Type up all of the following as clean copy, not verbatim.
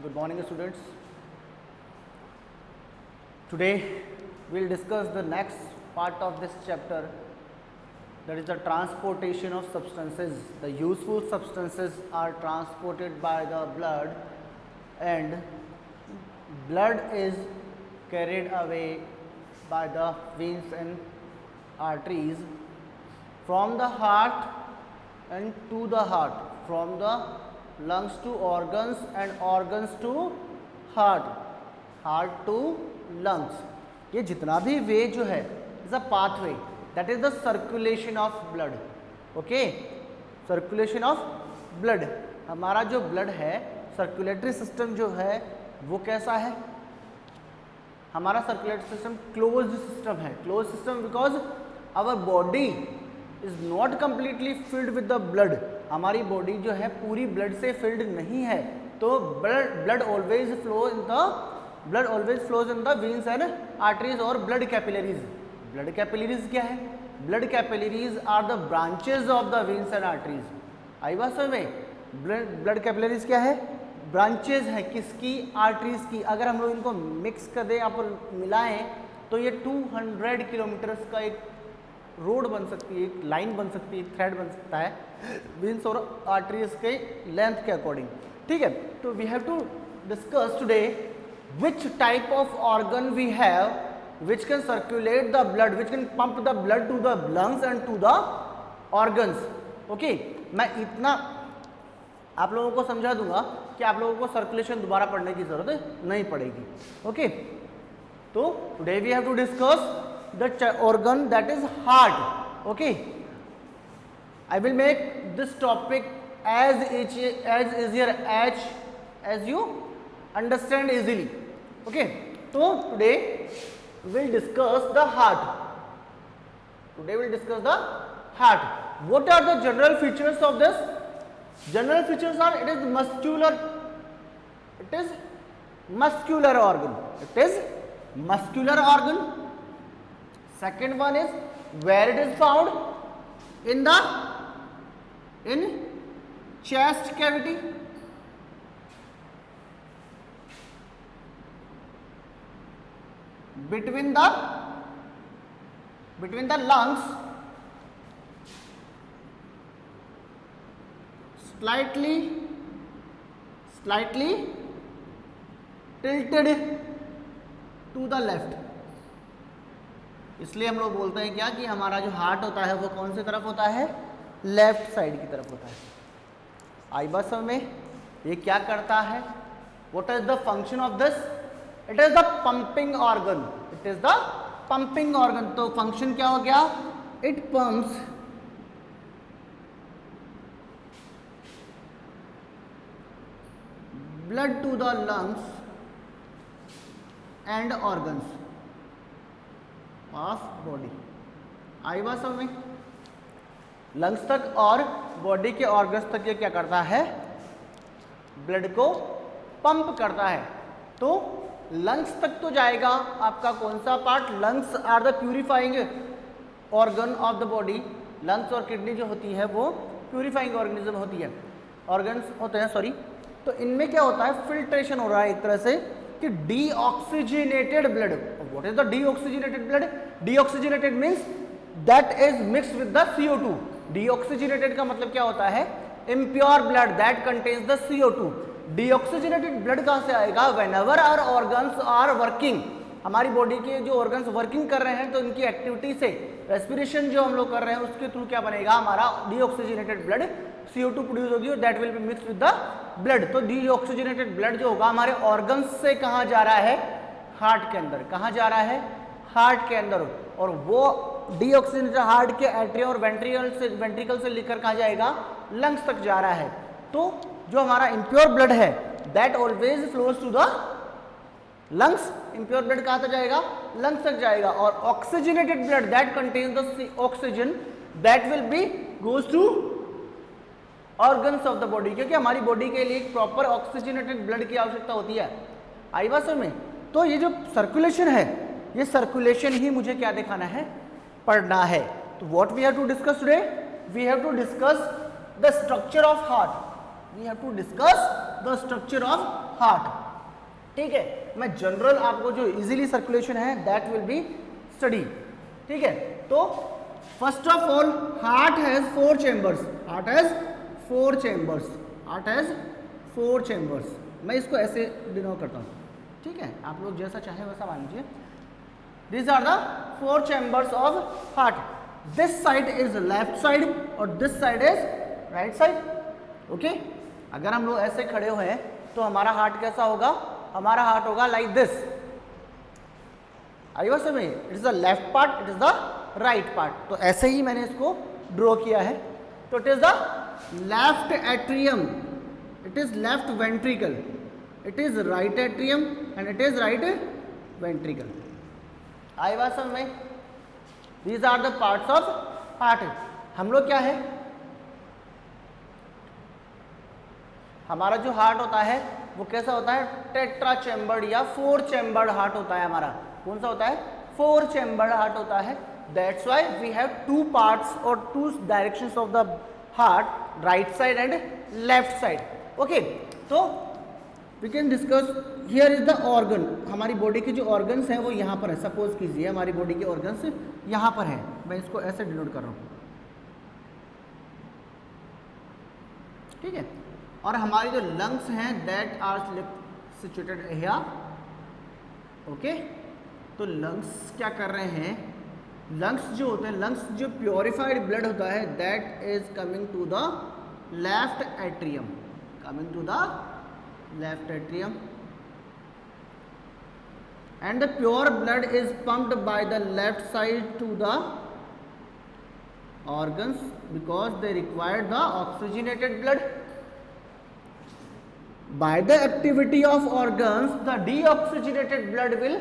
Good morning, students. Today we'll discuss the next part of this chapter, that is the transportation of substances. The useful substances are transported by the blood, and blood is carried away by the veins and arteries from the heart and to the heart, from the lungs to organs and organs to heart, heart to lungs. ये जितना भी वे जो है is a pathway, that is the circulation of blood. Okay, circulation of blood. हमारा जो blood है, circulatory system जो है वो कैसा है? हमारा सर्कुलेटरी सिस्टम क्लोज्ड सिस्टम है. Close system because our body is not completely filled with the blood. हमारी बॉडी जो है पूरी ब्लड से फिल्ड नहीं है, तो blood always flows in the veins and arteries और ब्लड कैपिलरीज. ब्लड कैपिलरीज क्या है? Blood capillaries are the branches of the veins and arteries. आई बात समझ में? ब्लड कैपिलरीज क्या है? ब्रांचेज है किसकी? आर्टरीज की. अगर हम लोग इनको मिक्स कर दें, आप मिलाएं, तो ये 200 किलोमीटर्स का एक रोड बन सकती है, एक लाइन बन सकती है, एक थ्रेड बन सकता है वेन्स और आर्टरीज के लेंथ के अकॉर्डिंग. ठीक है, तो we have to discuss today which type of organ we have which can circulate the blood, which can pump the blood to the lungs and to the organs. Okay, मैं इतना आप लोगों को समझा दूंगा कि आप लोगों को सर्कुलेशन दोबारा पढ़ने की जरूरत नहीं पड़ेगी. ओके, तो today we have to discuss the organ that is heart. Okay, I will make this topic as easier as you understand easily. Okay, so today we'll discuss the heart. What are the general features of this? General features are, it is muscular organ. Second one is where it is found? In chest cavity. Between the lungs, slightly tilted to the left. इसलिए हम लोग बोलते हैं क्या कि हमारा जो heart होता है वो कौन सी तरफ होता है? लेफ्ट साइड की तरफ होता है. आई बात समझ में? ये क्या करता है? What is the function of this? It is the pumping organ. It is the pumping organ. तो फंक्शन क्या हो गया? It pumps blood to the lungs and organs of body. आई बात समझ में? लंग्स तक और बॉडी के ऑर्गन्स तक ये क्या करता है? ब्लड को पंप करता है. तो लंग्स तक तो जाएगा आपका कौन सा part? Lungs are the purifying organ of the body. Lungs और किडनी जो होती है वो प्यूरिफाइंग ऑर्गेनिज्म होती है, ऑर्गन्स होते हैं, सॉरी. तो इनमें क्या होता है? फिल्ट्रेशन हो रहा है एक तरह से कि deoxygenated blood. What is the deoxygenated blood? Deoxygenated means that is mixed with the CO2. Deoxygenated का मतलब क्या होता है? Impure blood that contains the CO2. Deoxygenated blood कहाँ से आएगा? Whenever our organs are working. हमारी बॉडी के जो ऑर्गन्स वर्किंग कर रहे हैं तो इनकी एक्टिविटी से रेस्पिरेशन जो हम लोग कर रहे हैं उसके थ्रू क्या बनेगा? हमारा डीऑक्सीजनेटेड ब्लड, CO2 प्रोड्यूस होगी और that will be mixed with the blood. तो डीऑक्सीजनेटेड ब्लड जो होगा हमारे ऑर्गन्स से कहाँ जा रहा है? हार्ट के अंदर. कहाँ जा रहा है? हार्ट के अंदर. और वो डीऑक्सीजनेटेड हार्ट के एट्रिया और वेंट्रिकल से लेकर कहाँ जाएगा? लंग्स तक जा रहा है. तो जो हमारा इम्प्योर ब्लड है that always flows to the lungs. Impure blood कहाँ तक जाएगा? लंग्स तक जाएगा. और oxygenated blood that contains the oxygen that will be goes to organs of the body, क्योंकि हमारी बॉडी के लिए एक प्रॉपर ऑक्सीजनेटेड ब्लड की आवश्यकता होती है. आई बात समझ में? तो ये जो सर्कुलेशन है, ये सर्कुलेशन ही मुझे क्या दिखाना है? पढ़ना है. तो what we have to discuss today? We have to discuss the structure of heart. We have to discuss the structure of heart. ठीक है, मैं जनरल आपको जो इजीली सर्कुलेशन है दैट विल बी स्टडी। ठीक है, तो first of all heart has 4 chambers, heart has 4 chambers, heart has 4 chambers. मैं इसको ऐसे डिनोट करता हूँ। ठीक है, आप लोग जैसा चाहे वैसा मान लीजिए। These are the 4 chambers of heart. This side is left side और this side is right side. Okay? अगर हम लोग ऐसे खड़े हुए हैं तो हमारा हार्ट कैसा होगा? हमारा हार्ट होगा like this. आई समझ में? It is the left part, it is the right part. तो ऐसे ही मैंने इसको ड्रॉ किया है। तो it is the left atrium, it is left ventricle, it is right atrium and it is right ventricle. आई बात समझ में? These are the parts of heart. हम लोग क्या है, हमारा जो हार्ट होता है वो कैसा होता है? टेट्रा चैम्बर्ड या 4 चैम्बर्ड हार्ट होता है हमारा। कौन सा होता है? 4 चैम्बर्ड हार्ट होता है। That's why we have 2 parts और 2 directions of the heart, right side and left side. Okay, तो we can discuss here is the organ. हमारी बॉडी के जो ऑर्गन्स हैं वो यहाँ पर है। सपोज कीजिए हमारी बॉडी के ऑर्गन्स यहाँ पर है। मैं इसको ऐसे डिनोट कर रहा हूँ। ठीक है, और हमारी जो लंग्स हैं that are situated here. Okay, तो लंग्स क्या कर रहे हैं? लंग्स जो होते हैं, लंग्स जो प्योरिफाइड ब्लड होता है that is coming to the left atrium, coming to the left atrium, and the pure blood is pumped by the left side to the organs because they require the oxygenated blood. By the activity of organs the deoxygenated blood will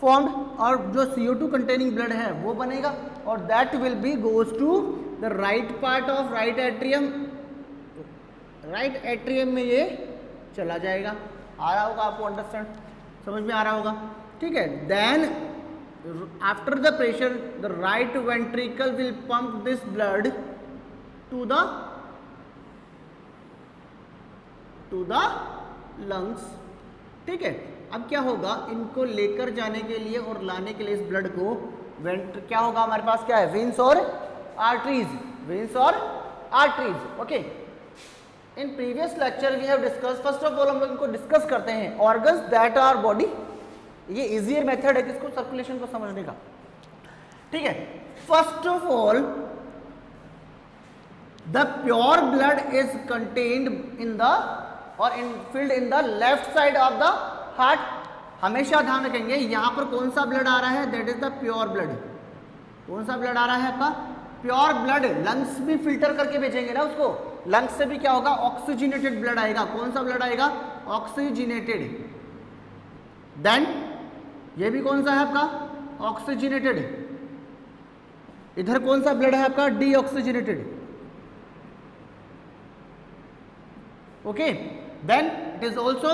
formed, और जो CO2 containing blood है वो बनेगा और that will be goes to the right part of right atrium. right atrium में ये चला जाएगा। आ रहा होगा आपको? अंडरस्टैंड, समझ में आ रहा होगा? ठीक है, then after the pressure the right ventricle will pump this blood to the lungs. ठीक है, अब क्या होगा? इनको लेकर जाने के लिए और लाने के लिए इस ब्लड को क्या होगा? हमारे पास क्या है? वेन्स और आर्टरीज, वेन्स और arteries. Okay, in previous lecture we have discuss, first of all हम लोग इनको डिस्कस करते हैं ऑर्गन्स दैट आर बॉडी। ये इजियर मेथड है किसको? सर्कुलेशन को समझने का। ठीक है, first of all the pure blood is contained in the और in filled in the left side of the heart. हमेशा ध्यान रखेंगे यहां पर कौन सा ब्लड आ रहा है? That is the pure blood. कौन सा ब्लड आ रहा है आपका? Pure blood. लंग्स भी फिल्टर करके भेजेंगे ना उसको। लंग्स से भी क्या होगा? ऑक्सीजनेटेड ब्लड आएगा। कौन सा ब्लड आएगा? ऑक्सीजनेटेड। देन ये भी कौन सा है आपका? ऑक्सीजनेटेड। इधर कौन सा ब्लड है आपका? Deoxygenated. Okay, then it is also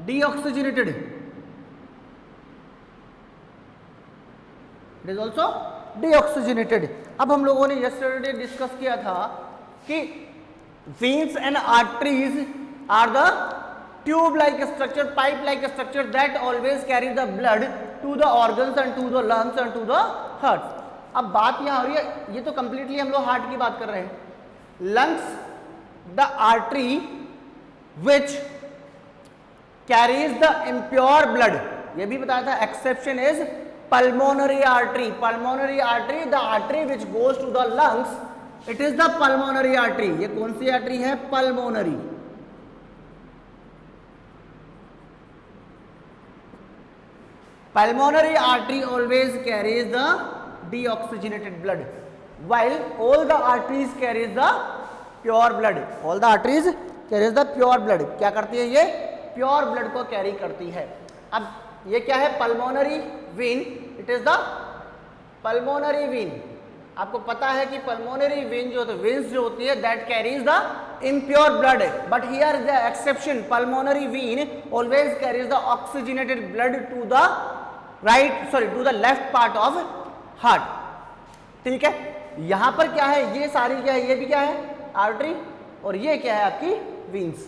deoxygenated, it is also deoxygenated. अब हम लोगों ने यस्टरडे डिस्कस किया था कि veins and arteries are the tube like structure, pipe like structure that always carry the blood to the organs and to the lungs and to the heart. अब बात यहाँ हो रही है, ये तो completely हम लोग हार्ट की बात कर रहे हैं। lungs, the artery which carries the impure blood, ये भी बताया था। exception is pulmonary artery, pulmonary artery, the artery which goes to the lungs, it is the pulmonary artery। ये कौन सी आर्टरी है? Pulmonary. pulmonary artery always carries the deoxygenated blood while all the arteries carries the pure blood, all the arteries carries the pure blood। क्या करती है ये? Pure blood को carry करती है। अब ये क्या है? Pulmonary vein, it is the pulmonary vein. आपको पता है कि पल्मोनरी वेन जो वेन्स जो होती है that carries the impure blood, but here the exception, pulmonary vein always carries the oxygenated blood to the to the left part of heart. ठीक है, यहां पर क्या है? ये सारी क्या है? ये भी क्या है? आर्टरी, और ये क्या है? आपकी वेन्स।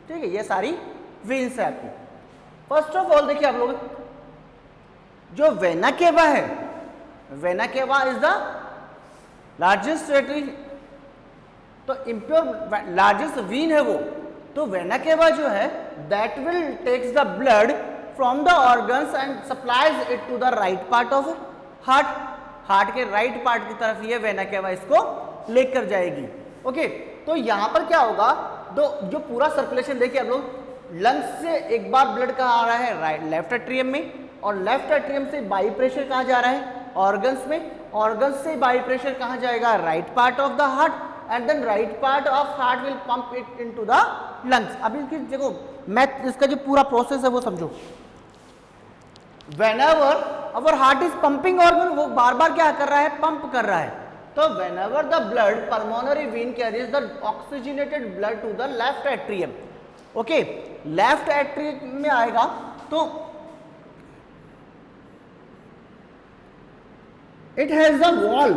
ठीक है, ये सारी वेन्स है आपकी। फर्स्ट ऑफ ऑल देखिए आप लोग, जो वेना केवा है, vena cava is the largest artery, तो इम्प्योर लार्जेस्ट वीन है वो, तो वेना केवा जो है that will takes the blood from the organs and supplies it to the right part of heart, heart के right part की तरफ ये वेना केवा इसको लेकर जाएगी। ओके, तो यहां पर क्या होगा, जो पूरा सर्कुलेशन देखिए आप लोग, लंग्स से एक बार ब्लड कहाँ आ रहा है, राइट लेफ्ट एट्रियम में, और लेफ्ट एट्रियम से बाई प्रेशर कहाँ जा रहा है, ऑर्गन्स में, ऑर्गन्स से बाई प्रेशर कहाँ जाएगा, right part of the heart, and then right part of heart will pump it into the lungs. अभी इसकी देखो मैं इसका जो पूरा प्रोसेस है वो समझो। whenever our heart is pumping organ, वो बार बार क्या कर रहा है, पंप कर रहा है, तो whenever the blood pulmonary vein carries the oxygenated blood to the left atrium, okay left atrium में आएगा, तो it has the wall,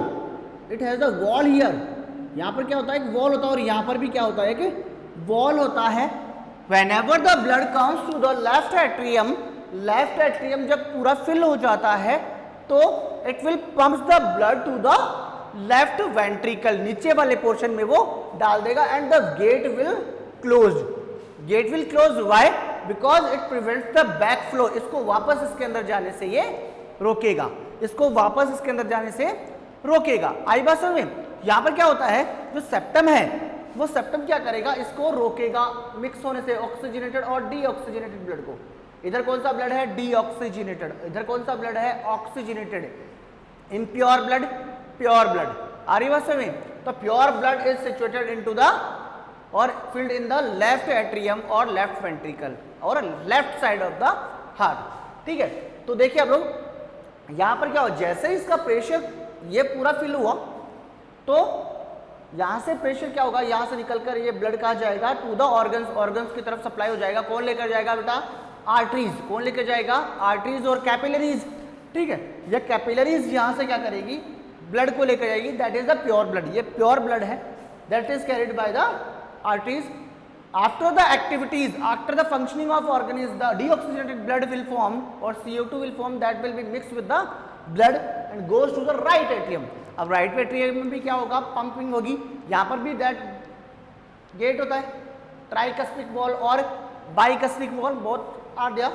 it has the wall here, यहां पर क्या होता है, एक वॉल होता है, और यहां पर भी क्या होता है कि वॉल होता है। whenever the blood comes to the left atrium, left atrium जब पूरा फिल हो जाता है तो it will pump the blood to the left ventricle, नीचे वाले पोर्शन में वो डाल देगा, and the gate will close, gate will close, why, because it prevents the back flow, इसको वापस इसके अंदर जाने से ये रोकेगा, इसको वापस इसके अंदर जाने से रोकेगा। आई बात समझ में? यहां पर क्या होता है, जो सेप्टम है वो सेप्टम क्या करेगा, इसको रोकेगा मिक्स होने से ऑक्सीजनेटेड और डीऑक्सीजनेटेड ब्लड को। इधर कौन सा ब्लड है, डीऑक्सीजनेटेड, इधर कौन सा ब्लड है, oxygenated, impure blood, pure blood. आ रही बात समझ? तो pure blood is situated into the और filled in the left atrium और लेफ्ट वेंट्रिकल और left side of the heart. ठीक है, तो देखिए आप लोग यहां पर क्या हो, जैसे ही इसका प्रेशर ये पूरा फिल हुआ तो यहां से प्रेशर क्या होगा, यहां से निकलकर ये ब्लड कहाँ जाएगा, टू द ऑर्गन्स, ऑर्गन्स की तरफ सप्लाई हो जाएगा। कौन लेकर जाएगा बेटा, आर्टरीज, कौन लेकर जाएगा, आर्टरीज और कैपिलरीज। ठीक है, ये कैपिलरीज यहां से क्या करेगी, ब्लड को लेकर जाएगी, that is the pure blood, ये प्योर ब्लड है, that is carried by the arteries. After the activities, after the functioning of organism, the deoxygenated blood will form और CO2 will form, that will be mix with the blood and goes to the right atrium. अब right atrium में भी क्या होगा, pumping होगी, यहां पर भी दैट गेट होता है, ट्राइकस्पिक वॉल और बाइकस्पिक वॉल, बहुत आ गया।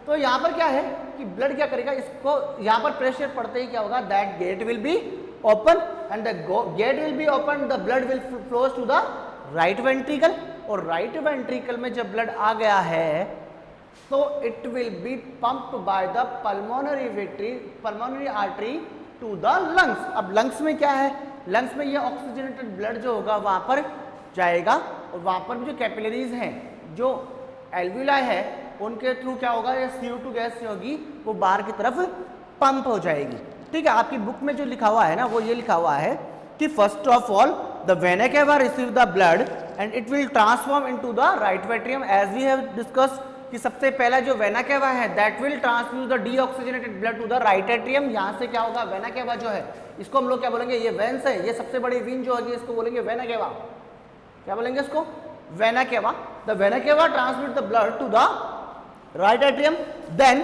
तो यहाँ पर क्या है कि ब्लड क्या करेगा, इसको यहाँ पर प्रेशर पड़ते ही क्या होगा, that gate will be open and the gate will be open, the blood will flows to the right ventricle, और राइट वेंट्रिकल में जब ब्लड आ गया है तो it will be pump by the pulmonary artery to the lungs. अब lungs में क्या है, लंग्स में ये ऑक्सीजनेटेड ब्लड जो होगा वहां पर जाएगा, और वहां पर जो कैपिलरीज हैं, जो एल्विलाई है, उनके थ्रू क्या होगा, ये CO2 गैस जो होगी वो बाहर की तरफ पंप हो जाएगी। ठीक है, आपकी बुक में जो लिखा हुआ है ना, वो ये लिखा हुआ है कि first of all the vena cava receive the blood and it will transform into the right atrium, as we have discussed कि सबसे पहला जो वेना केवा है that will transfuse the deoxygenated blood to the right atrium. यहाँ से क्या होगा, vena cava जो है इसको हम लोग क्या बोलेंगे, ये वेन्स है, ये सबसे बड़ी वीन जो होगी इसको बोलेंगे वेना केवा। क्या बोलेंगे इसको, vena cava. The vena cava transmit the blood to the right atrium, then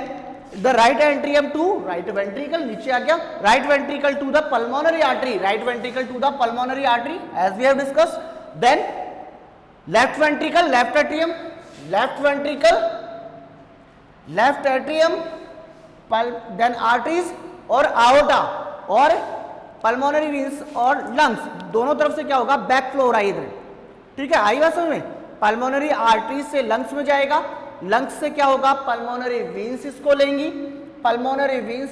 the right atrium to right ventricle, नीचे आ गया, right ventricle to the pulmonary artery, right ventricle to the pulmonary artery as we have discussed, then left ventricle, left atrium, left ventricle, left atrium, then arteries और aorta और pulmonary वीन्स और lungs, दोनों तरफ से क्या होगा, बैक फ्लो हो रहा है इधर। ठीक है, आई बात समझ में? पल्मोनरी आर्टरीज से लंग्स में जाएगा, लंग्स से क्या होगा, पल्मोनरी वीन्स इसको लेंगी, pulmonary veins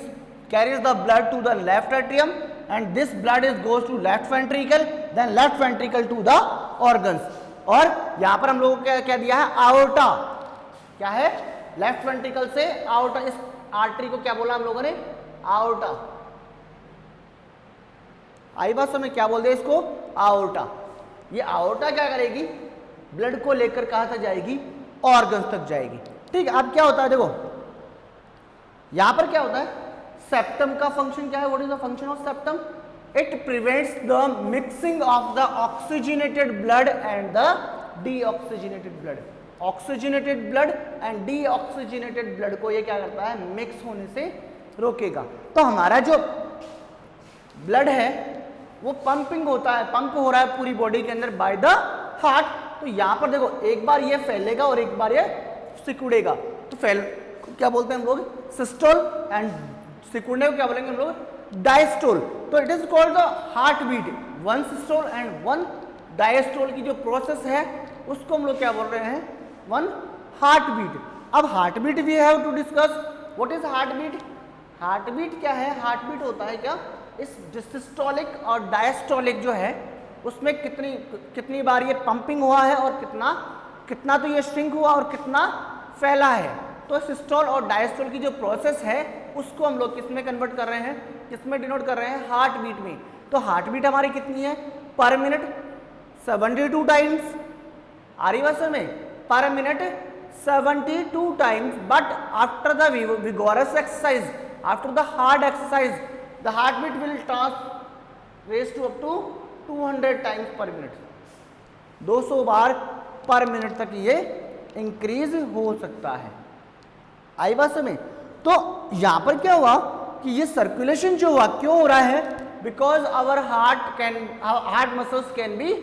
carries the blood to the left atrium and this blood is goes to left ventricle, then left ventricle to the organs. और यहां पर हम लोगों को क्या दिया है, आओर्टा, क्या है, लेफ्ट वेंट्रिकल से आओर्टा, इस आर्टरी को क्या बोला हम लोगों ने, आओर्टा। आई बात समझ, क्या बोल दिया इसको, आओर्टा। ये आओर्टा क्या करेगी, ब्लड को लेकर कहां तक जाएगी, ऑर्गन्स तक जाएगी। ठीक है, अब क्या होता है, देखो यहां पर क्या होता है, सेप्टम का फंक्शन क्या है, what is the function of septum, it prevents the mixing of the oxygenated blood and the deoxygenated blood. Oxygenated blood and deoxygenated blood को ये क्या करता है, मिक्स होने से रोकेगा। तो हमारा जो ब्लड है वो पंपिंग होता है, पंप हो रहा है पूरी बॉडी के अंदर बाय द हार्ट। तो यहाँ पर देखो एक बार ये फैलेगा और एक बार ये सिकुड़ेगा, तो क्या बोलते हैं हम लोग, सिस्टोल, एंड सिकुड़ने को क्या बोलेंगे हम लोग, डायस्टोल। तो it is called the heart beat, one systole and one diastole की जो प्रोसेस है उसको हम लोग क्या बोल रहे हैं, वन हार्ट बीट। अब heart beat we have to discuss, what is heart beat. Heart beat क्या है, हार्ट बीट होता है क्या, इस सिस्टोलिक और डायस्टोलिक जो है उसमें कितनी बार ये पंपिंग हुआ है और कितना तो ये श्रिंक हुआ और कितना फैला है। तो सिस्टोल और डायस्टोल की जो प्रोसेस है उसको हम लोग किस में कन्वर्ट कर रहे हैं, किस में डिनोट कर रहे हैं, हार्ट बीट में। तो हार्ट बीट हमारी कितनी है, पर मिनट 72 टाइम्स, आ रही बात में, पर minute 72 times. But after the vigorous exercise, after the hard exercise, the heartbeat will raise to up to 200 times per minute, 200 बार पर मिनट तक ये इंक्रीज हो सकता है। आई बात समझ। तो यहां पर क्या हुआ कि ये सर्कुलेशन जो हुआ क्यों हो रहा है, because our heart muscles can be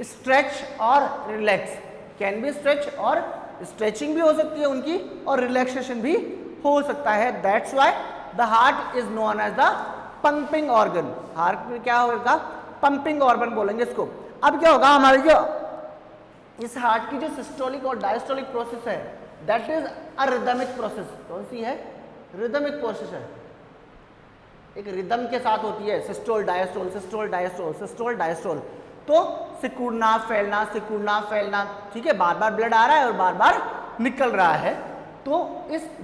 stretch और रिलैक्स, कैन बी स्ट्रेच और स्ट्रेचिंग भी हो सकती है उनकी और रिलैक्सेशन भी हो सकता है। That's why the heart is known as the pumping organ. Heart में क्या होगा, पंपिंग ऑर्गन बोलेंगे इसको। अब क्या होगा, हमारी जो इस हार्ट की जो सिस्टोलिक और डायस्टोलिक प्रोसेस है that is a rhythmic process. कौन सी है, रिदमिक प्रोसेस है, एक रिदम के साथ होती है, systole diastole, systole diastole, systole diastole. तो सिकुड़ना फैलना, सिकुड़ना फैलना, ठीक है, बार बार ब्लड आ रहा है और बार बार निकल रहा है। तो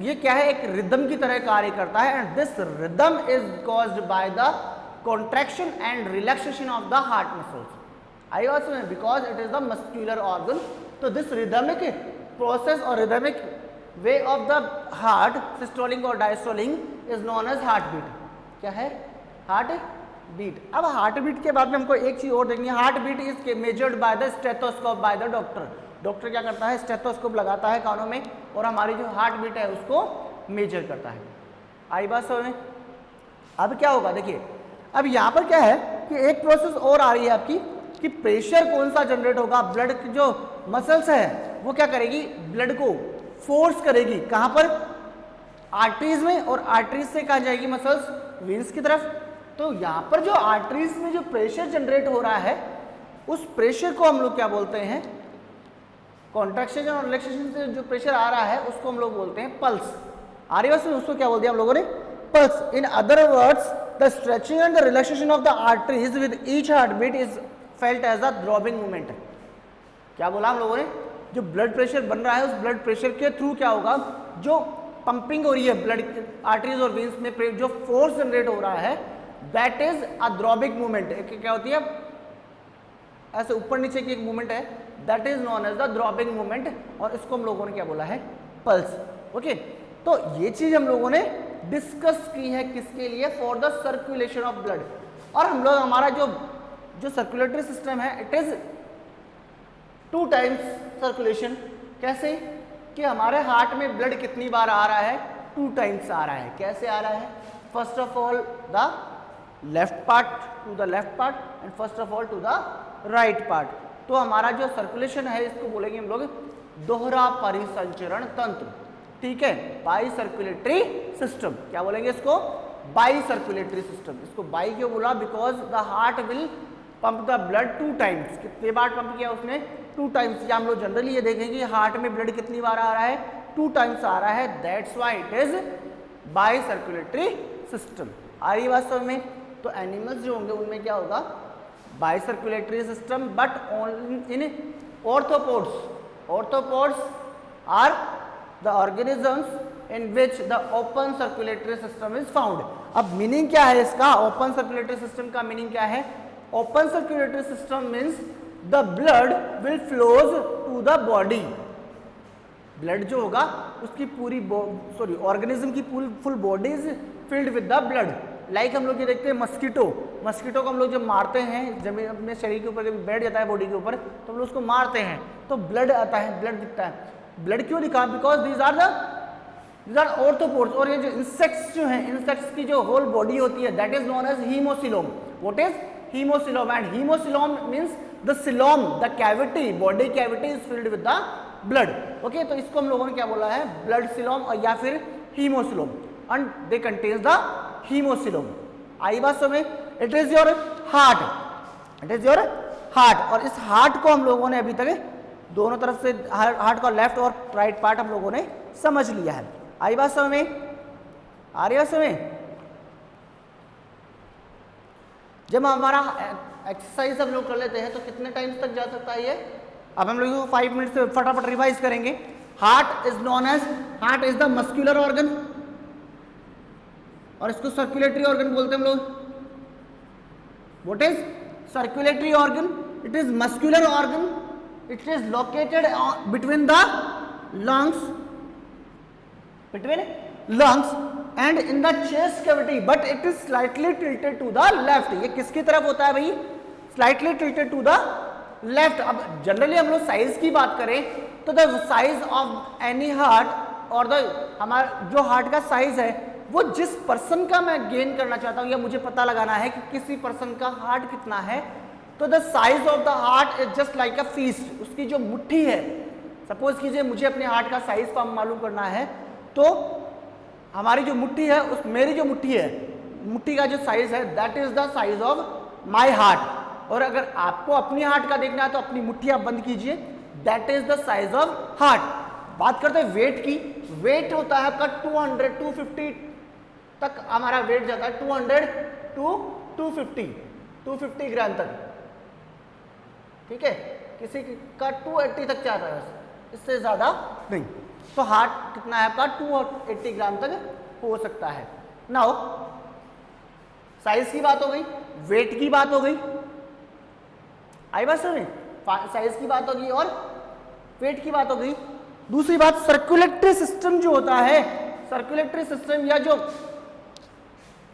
ये क्या है, एक रिदम की तरह कार्य करता है। And this rhythm is caused by the contraction and relaxation of the heart muscles. I also because it is the muscular organ. तो दिस रिदमिक प्रोसेस और rhythmic way of the heart, systolic और diastolic, is known as heart beat. क्या है, heart beat. अब heart beat के बाद में हमको एक चीज और देखनी है, heart beat is measured by the stethoscope by the doctor. Doctor क्या करता है, स्टेथोस्कोप लगाता है कानों में और हमारी जो हार्ट बीट है उसको मेजर करता है। आई बात समझ में। अब क्या होगा, देखिए अब यहाँ पर क्या है कि एक प्रोसेस और आ रही है आपकी कि प्रेशर कौन सा जनरेट होगा, ब्लड की जो मसल्स है वो क्या करेगी, ब्लड को फोर्स करेगी, कहाँ पर, आर्टरीज में, और आर्टरीज से कहाँ जाएगी मसल्स, वेन्स की तरफ। तो यहाँ पर जो आर्टरीज में जो प्रेशर जनरेट हो रहा है उस प्रेशर को हम लोग क्या बोलते हैं, कॉन्ट्रैक्शन और रिलैक्सेशन से जो प्रेशर आ रहा है उसको हम लोग बोलते हैं पल्स। आ रही है उसको क्या बोल दिया हम लोगों ने, pulse. In other words the stretching and the relaxation of the arteries with each heart beat is felt as a throbbing movement. क्या बोला हम लोगों ने, जो ब्लड प्रेशर बन रहा है उस ब्लड प्रेशर के थ्रू क्या होगा, जो पंपिंग हो रही है ब्लड आर्टरीज और वेन्स में, जो फोर्स जनरेट हो रहा है that is a throbbing movement. क्या होती है, ऐसे ऊपर नीचे की एक मूवमेंट है, that is known as the throbbing movement, और इसको हम लोगों ने क्या बोला है, पल्स। ओके, तो ये चीज हम लोगों ने डिस्कस की है किसके लिए, for the circulation of blood. और हम लोग हमारा जो सर्कुलेटरी सिस्टम है इट इज 2 टाइम्स सर्कुलेशन। कैसे कि हमारे हार्ट में ब्लड कितनी बार आ रहा है, 2 टाइम्स आ रहा है। कैसे आ रहा है, first of all the left part to the left part and first of all to the right part. तो हमारा जो सर्कुलेशन है इसको बोलेंगे हम लोग दोहरा परिसंचरण तंत्र, ठीक है, बाई सर्कुलेटरी सिस्टम। क्या बोलेंगे इसको, बाई सर्कुलेटरी सिस्टम। इसको बाई क्यों बोला, because the heart will pump the blood 2 times. कितने बार पंप किया उसने, 2 टाइम्स। या हम लोग जनरली ये देखेंगे हार्ट में ब्लड कितनी बार आ रहा है, 2 टाइम्स आ रहा है, that's why it is by circulatory system. आ रही बात समझ में। तो एनिमल्स जो होंगे उनमें क्या होगा, by circulatory system, but only in orthopods. Orthopods are the organisms in which the open circulatory system is found. अब मीनिंग क्या है इसका, ओपन सर्कुलेटरी सिस्टम का मीनिंग क्या है, open circulatory system means the blood will flows to the body. Blood जो होगा उसकी पूरी ऑर्गेनिज्म की full body is filled with the blood. Like हम लोग ये देखते हैं मस्कीटो को हम लोग जब मारते हैं, जमीन अपने शरीर के ऊपर जब बैठ जाता है बॉडी के ऊपर तो हम लोग उसको मारते हैं, तो ब्लड आता है, ब्लड दिखता है। ब्लड क्यों लिखा? Because these are orthopods. और ये जो इंसेक्ट्स जो हैं, इंसेक्ट्स की जो होल बॉडी होती है that is known as haemocoelom. What is haemocoelom? And haemocoelom means the coelom, the cavity, body cavity is filled with the blood. Okay, तो इसको हम लोगों ने क्या बोला है? ब्लड सिलोम और या फिर हीमोसिलोम, एंड दे कंटेन्स द हीमोसिलोम। आई बात समझ? It is your heart, it is your heart. और इस हार्ट को हम लोगों ने अभी तक दोनों तरफ से हार्ट का लेफ्ट और राइट पार्ट हम लोगों ने समझ लिया है। आई बात समझ में? आ रही बात समझ में? जब हमारा एक्सरसाइज हम लोग कर लेते हैं तो कितने टाइम्स तक जा सकता है ये? अब हम लोग 5 मिनट से फटाफट रिवाइज करेंगे। Heart is known as, heart is the muscular organ, और इसको सर्कुलेटरी ऑर्गन बोलते हैं हम लोग। What is circulatory organ? It is muscular organ, it is located between the lungs, between lungs and in the chest cavity, but it is slightly tilted to the left। ये किसकी तरफ होता है भाई? slightly tilted to the left। अब generally हम लोग size की बात करें तो the size of any heart और द हमारा जो हार्ट का साइज है वो जिस पर्सन का मैं गेन करना चाहता हूँ या मुझे पता लगाना है कि किसी पर्सन का हार्ट कितना है, तो the size of the heart is just like a feast. उसकी जो मुट्ठी है, सपोज कीजिए मुझे अपने हार्ट का साइज मालूम करना है, तो हमारी जो मुट्ठी है, उस मेरी जो मुट्ठी है, मुट्ठी का जो साइज है that is the size of my heart. और अगर आपको अपनी हार्ट का देखना है तो अपनी मुट्ठी आप बंद कीजिए, that is the size of heart. बात करते हैं वेट की। वेट होता है आपका 200 250 तक हमारा वेट जाता है, 200 टू 250 ग्राम तक, ठीक है। किसी का 280 तक जाता है, इससे ज्यादा नहीं। तो हार्ट कितना है आपका? 280 ग्राम तक हो सकता है। नाउ साइज की बात हो गई, वेट की बात हो गई, आई बात समझ? साइज की बात होगी और वेट की बात हो गई। दूसरी बात सर्कुलेटरी सिस्टम जो होता है, सर्कुलेटरी सिस्टम या जो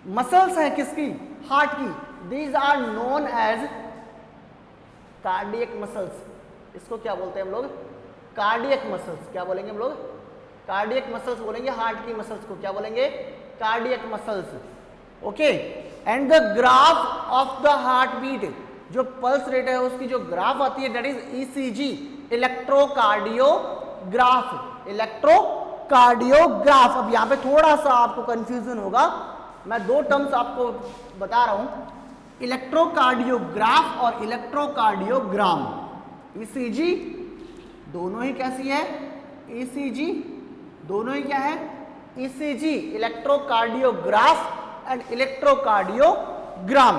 मसल्स हैं किसकी? हार्ट की, these are known as cardiac muscles. इसको क्या बोलते हैं हम लोग? Cardiac muscles. क्या बोलेंगे हम लोग? कार्डियक मसल्स बोलेंगे। हार्ट की मसल्स को क्या बोलेंगे? Cardiac muscles. Okay, and the graph of the heart beat, जो पल्स रेट है उसकी जो ग्राफ आती है that is ECG, electrocardiograph. Electrocardiograph. अब यहाँ पे थोड़ा सा आपको कंफ्यूजन होगा, मैं दो टर्म्स आपको बता रहा हूं, इलेक्ट्रोकार्डियोग्राफ और इलेक्ट्रोकार्डियोग्राम। ईसीजी दोनों ही कैसी है? ईसीजी दोनों ही क्या है? ECG, electrocardiograph and electrocardiogram.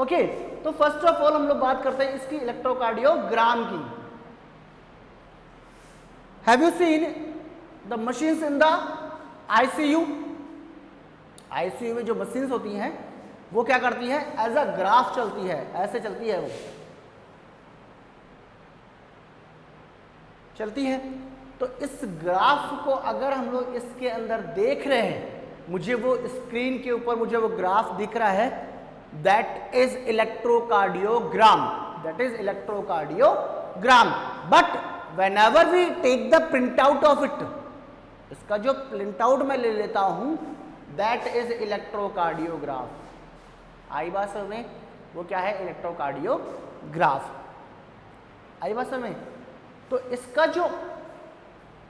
Okay, तो फर्स्ट ऑफ ऑल हम लोग बात करते हैं इसकी इलेक्ट्रोकार्डियोग्राम की। Have you seen the machines in the ICU? ICU में जो मशीन्स होती हैं वो क्या करती है? एज अ ग्राफ चलती है, ऐसे चलती है, वो चलती है। तो इस ग्राफ को अगर हम लोग इसके अंदर देख रहे हैं, मुझे वो स्क्रीन के ऊपर मुझे वो ग्राफ दिख रहा है, that is electrocardiogram, that is electrocardiogram. But whenever we take the print out of it, इसका जो प्रिंट आउट मैं ले लेता हूं, दैट इज इलेक्ट्रोकार्डियोग्राफ। आई बात समझ में? वो क्या है? इलेक्ट्रोकार्डियोग्राफ। आई बात समझ में? तो इसका जो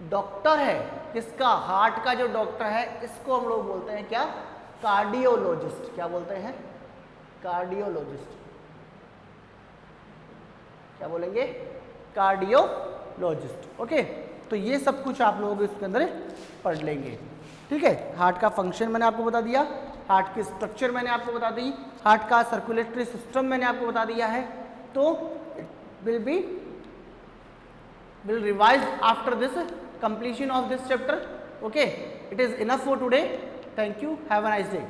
डॉक्टर है, किसका? हार्ट का जो डॉक्टर है, इसको हम लोग बोलते हैं क्या? कार्डियोलॉजिस्ट। क्या बोलते हैं? कार्डियोलॉजिस्ट। क्या बोलेंगे? कार्डियोलॉजिस्ट। ओके, तो ये सब कुछ आप लोग इसके अंदर पढ़ लेंगे, ठीक है। हार्ट का फंक्शन मैंने आपको बता दिया, हार्ट की स्ट्रक्चर मैंने आपको बता दी, हार्ट का सर्कुलेटरी सिस्टम मैंने आपको बता दिया है। तो will revise after this completion of this chapter. Okay, it is enough for today. Thank you, have a nice day.